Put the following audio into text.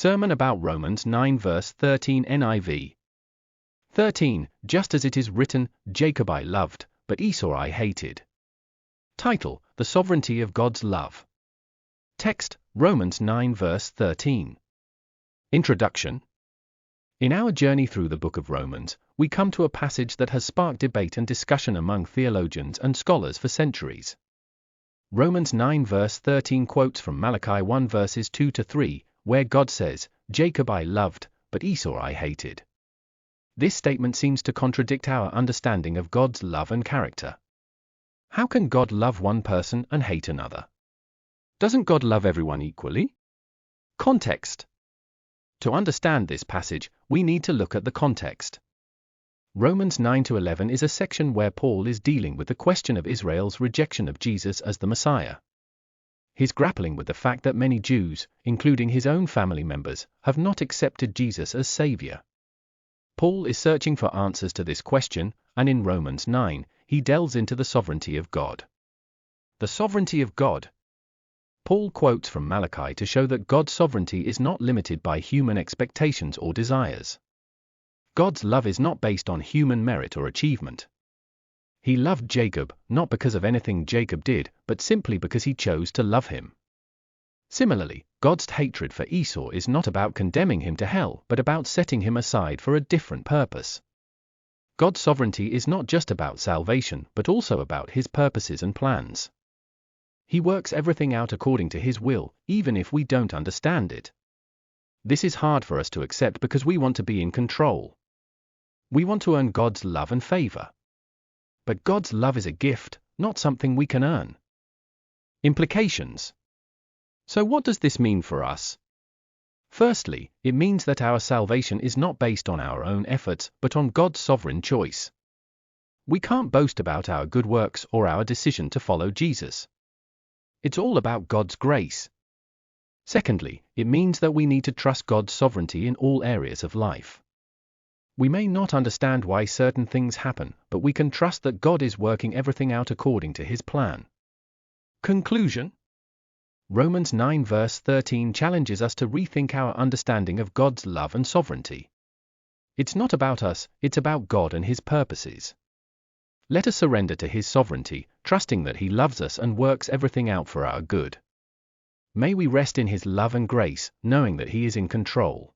Sermon about Romans 9 verse 13 NIV. 13. Just as it is written, Jacob I loved, but Esau I hated. Title: The Sovereignty of God's Love. Text: Romans 9 verse 13. Introduction. In our journey through the book of Romans, we come to a passage that has sparked debate and discussion among theologians and scholars for centuries. Romans 9 verse 13 quotes from Malachi 1 verses 2 to 3, where God says, Jacob I loved, but Esau I hated. This statement seems to contradict our understanding of God's love and character. How can God love one person and hate another? Doesn't God love everyone equally? Context. To understand this passage, we need to look at the context. Romans 9 to 11 is a section where Paul is dealing with the question of Israel's rejection of Jesus as the Messiah. He's grappling with the fact that many Jews, including his own family members, have not accepted Jesus as Savior. Paul is searching for answers to this question, and in Romans 9, he delves into the sovereignty of God. The sovereignty of God. Paul quotes from Malachi to show that God's sovereignty is not limited by human expectations or desires. God's love is not based on human merit or achievement. He loved Jacob, not because of anything Jacob did, but simply because he chose to love him. Similarly, God's hatred for Esau is not about condemning him to hell, but about setting him aside for a different purpose. God's sovereignty is not just about salvation, but also about his purposes and plans. He works everything out according to his will, even if we don't understand it. This is hard for us to accept because we want to be in control. We want to earn God's love and favor. But God's love is a gift, not something we can earn. Implications. So what does this mean for us? Firstly, it means that our salvation is not based on our own efforts, but on God's sovereign choice. We can't boast about our good works or our decision to follow Jesus. It's all about God's grace. Secondly, it means that we need to trust God's sovereignty in all areas of life. We may not understand why certain things happen, but we can trust that God is working everything out according to his plan. Conclusion. Romans 9 verse 13 challenges us to rethink our understanding of God's love and sovereignty. It's not about us, it's about God and his purposes. Let us surrender to his sovereignty, trusting that he loves us and works everything out for our good. May we rest in his love and grace, knowing that he is in control.